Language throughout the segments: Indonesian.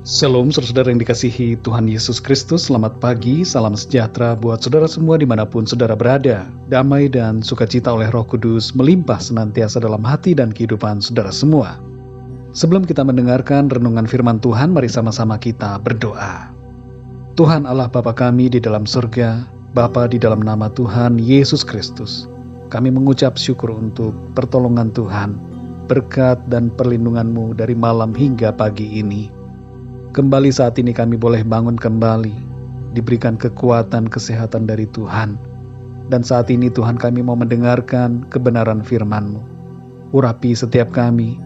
Shalom saudara yang dikasihi Tuhan Yesus Kristus. Selamat pagi, salam sejahtera buat saudara semua dimanapun saudara berada. Damai dan sukacita oleh Roh Kudus melimpah senantiasa dalam hati dan kehidupan saudara semua. Sebelum kita mendengarkan renungan firman Tuhan, mari sama-sama kita berdoa. Tuhan Allah Bapa kami di dalam surga, Bapa di dalam nama Tuhan Yesus Kristus, kami mengucap syukur untuk pertolongan Tuhan, berkat dan perlindungan-Mu dari malam hingga pagi ini. Kembali saat ini kami boleh bangun kembali, diberikan kekuatan, kesehatan dari Tuhan. Dan saat ini Tuhan kami mau mendengarkan kebenaran firman-Mu. Urapi setiap kami,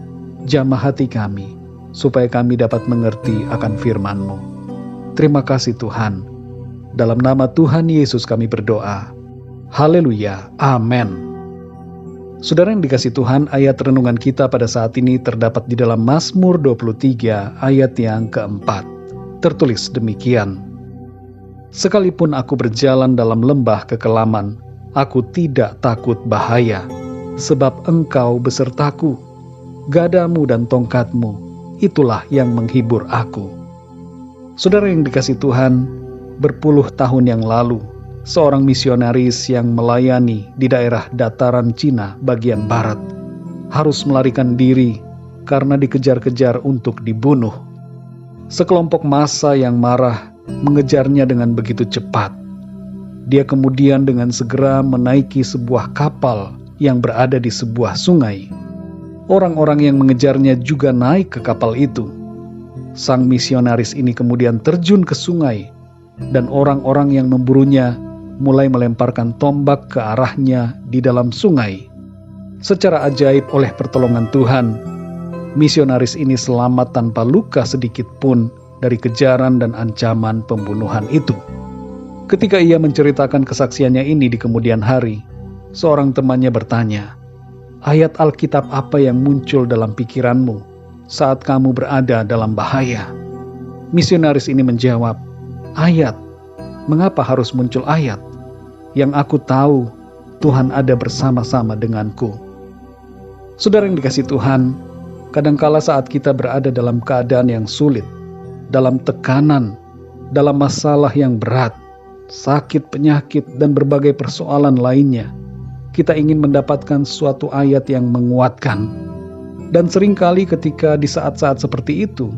jamah hati kami, supaya kami dapat mengerti akan firman-Mu. Terima kasih Tuhan. Dalam nama Tuhan Yesus kami berdoa. Haleluya, amin. Saudara yang dikasihi Tuhan, ayat renungan kita pada saat ini terdapat di dalam Mazmur 23 ayat yang keempat. Tertulis demikian. Sekalipun aku berjalan dalam lembah kekelaman, aku tidak takut bahaya, sebab Engkau besertaku. Gadamu dan tongkatmu, itulah yang menghibur aku. Saudara yang dikasihi Tuhan, berpuluh tahun yang lalu, seorang misionaris yang melayani di daerah dataran Cina bagian barat harus melarikan diri karena dikejar-kejar untuk dibunuh. Sekelompok massa yang marah mengejarnya dengan begitu cepat. Dia kemudian dengan segera menaiki sebuah kapal yang berada di sebuah sungai. Orang-orang yang mengejarnya juga naik ke kapal itu. Sang misionaris ini kemudian terjun ke sungai, dan orang-orang yang memburunya mulai melemparkan tombak ke arahnya di dalam sungai. Secara ajaib oleh pertolongan Tuhan, misionaris ini selamat tanpa luka sedikit pun dari kejaran dan ancaman pembunuhan itu. Ketika ia menceritakan kesaksiannya ini di kemudian hari, seorang temannya bertanya, "Ayat Alkitab apa yang muncul dalam pikiranmu saat kamu berada dalam bahaya?" Misionaris ini menjawab, "Ayat. Mengapa harus muncul ayat? Yang aku tahu, Tuhan ada bersama-sama denganku." Saudara yang dikasihi Tuhan, kadangkala saat kita berada dalam keadaan yang sulit, dalam tekanan, dalam masalah yang berat, sakit, penyakit, dan berbagai persoalan lainnya, kita ingin mendapatkan suatu ayat yang menguatkan. Dan seringkali ketika di saat-saat seperti itu,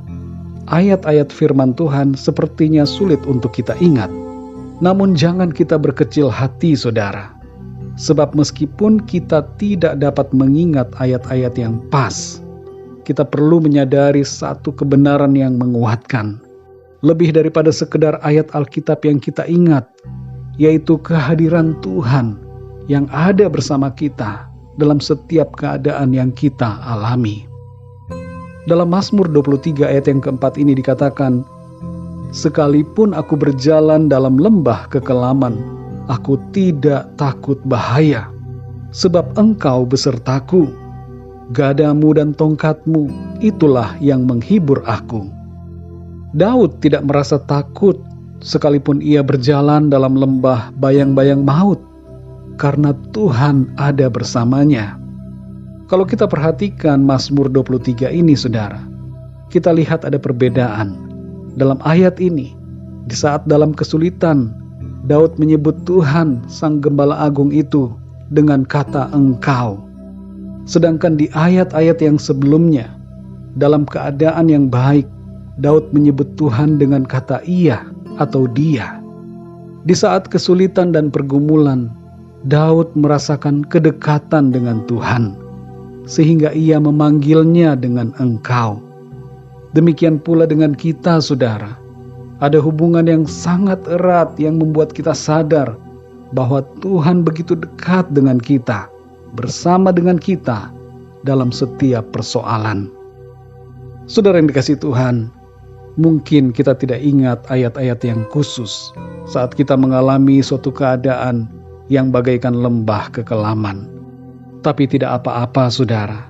ayat-ayat firman Tuhan sepertinya sulit untuk kita ingat. Namun jangan kita berkecil hati saudara, sebab meskipun kita tidak dapat mengingat ayat-ayat yang pas, kita perlu menyadari satu kebenaran yang menguatkan. Lebih daripada sekedar ayat Alkitab yang kita ingat, yaitu kehadiran Tuhan yang ada bersama kita dalam setiap keadaan yang kita alami. Dalam Mazmur 23 ayat yang keempat ini dikatakan, "Sekalipun aku berjalan dalam lembah kekelaman, aku tidak takut bahaya, sebab Engkau besertaku. Gadamu dan tongkatmu, itulah yang menghibur aku." Daud tidak merasa takut sekalipun ia berjalan dalam lembah bayang-bayang maut, karena Tuhan ada bersamanya. Kalau kita perhatikan Mazmur 23 ini saudara, kita lihat ada perbedaan. Dalam ayat ini, di saat dalam kesulitan, Daud menyebut Tuhan Sang Gembala Agung itu dengan kata Engkau. Sedangkan di ayat-ayat yang sebelumnya, dalam keadaan yang baik, Daud menyebut Tuhan dengan kata Ia atau Dia. Di saat kesulitan dan pergumulan, Daud merasakan kedekatan dengan Tuhan, sehingga ia memanggilnya dengan Engkau. Demikian pula dengan kita saudara. Ada hubungan yang sangat erat yang membuat kita sadar bahwa Tuhan begitu dekat dengan kita, bersama dengan kita dalam setiap persoalan. Saudara yang dikasihi Tuhan, mungkin kita tidak ingat ayat-ayat yang khusus saat kita mengalami suatu keadaan yang bagaikan lembah kekelaman. Tapi tidak apa-apa saudara,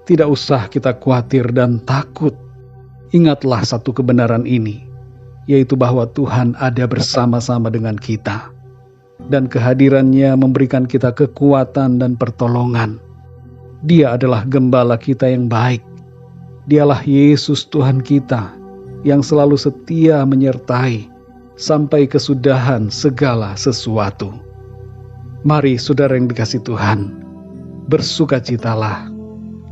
tidak usah kita khawatir dan takut. Ingatlah satu kebenaran ini, yaitu bahwa Tuhan ada bersama-sama dengan kita. Dan kehadirannya memberikan kita kekuatan dan pertolongan. Dia adalah gembala kita yang baik. Dialah Yesus Tuhan kita yang selalu setia menyertai sampai kesudahan segala sesuatu. Mari saudara yang dikasihi Tuhan, bersukacitalah,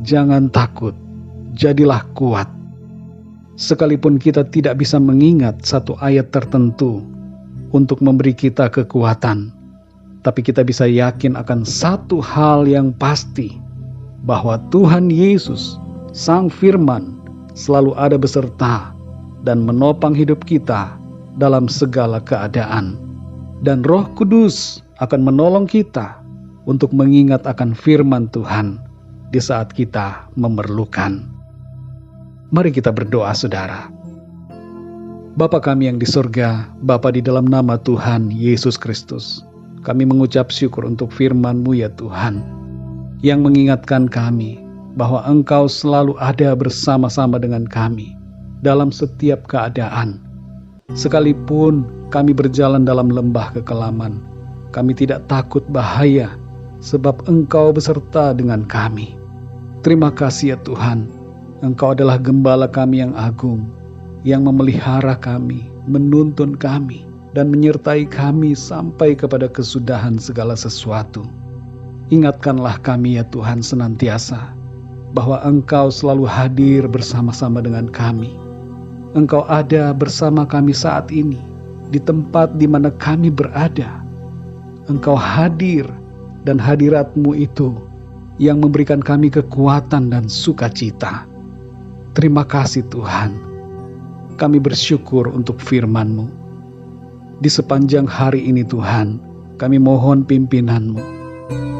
jangan takut, jadilah kuat. Sekalipun kita tidak bisa mengingat satu ayat tertentu untuk memberi kita kekuatan, tapi kita bisa yakin akan satu hal yang pasti, bahwa Tuhan Yesus, Sang Firman, selalu ada beserta dan menopang hidup kita dalam segala keadaan. Dan Roh Kudus akan menolong kita untuk mengingat akan firman Tuhan di saat kita memerlukan. Mari kita berdoa, saudara. Bapa kami yang di surga, Bapa di dalam nama Tuhan Yesus Kristus, kami mengucap syukur untuk firman-Mu ya Tuhan, yang mengingatkan kami bahwa Engkau selalu ada bersama-sama dengan kami dalam setiap keadaan. Sekalipun kami berjalan dalam lembah kekelaman, kami tidak takut bahaya, sebab Engkau beserta dengan kami. Terima kasih ya Tuhan, Engkau adalah gembala kami yang agung, yang memelihara kami, menuntun kami, dan menyertai kami sampai kepada kesudahan segala sesuatu. Ingatkanlah kami ya Tuhan senantiasa, bahwa Engkau selalu hadir bersama-sama dengan kami. Engkau ada bersama kami saat ini, di tempat di mana kami berada. Engkau hadir, dan hadirat-Mu itu yang memberikan kami kekuatan dan sukacita. Terima kasih Tuhan. Kami bersyukur untuk firman-Mu. Di sepanjang hari ini Tuhan, kami mohon pimpinan-Mu.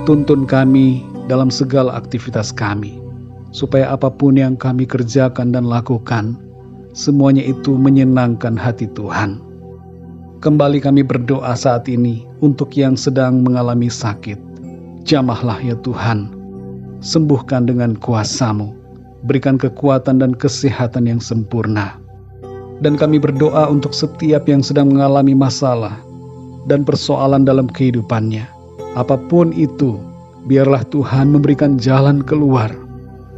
Tuntun kami dalam segala aktivitas kami, supaya apapun yang kami kerjakan dan lakukan, semuanya itu menyenangkan hati Tuhan. Kembali kami berdoa saat ini untuk yang sedang mengalami sakit. Jamahlah ya Tuhan, sembuhkan dengan kuasa-Mu, berikan kekuatan dan kesehatan yang sempurna. Dan kami berdoa untuk setiap yang sedang mengalami masalah dan persoalan dalam kehidupannya. Apapun itu, biarlah Tuhan memberikan jalan keluar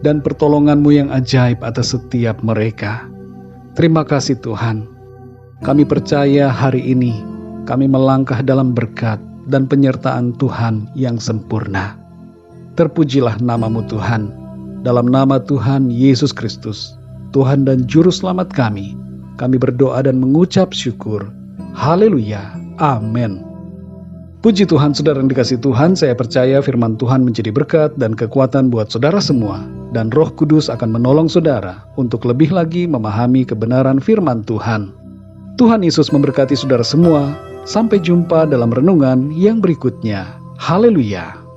dan pertolongan-Mu yang ajaib atas setiap mereka. Terima kasih Tuhan. Kami percaya hari ini kami melangkah dalam berkat dan penyertaan Tuhan yang sempurna. Terpujilah nama-Mu Tuhan. Dalam nama Tuhan Yesus Kristus, Tuhan dan Juru Selamat kami berdoa dan mengucap syukur. Haleluya. Amin. Puji Tuhan, saudara yang dikasihi Tuhan, saya percaya firman Tuhan menjadi berkat dan kekuatan buat saudara semua, dan Roh Kudus akan menolong saudara untuk lebih lagi memahami kebenaran firman Tuhan. Tuhan Yesus memberkati saudara semua. Sampai jumpa dalam renungan yang berikutnya. Haleluya.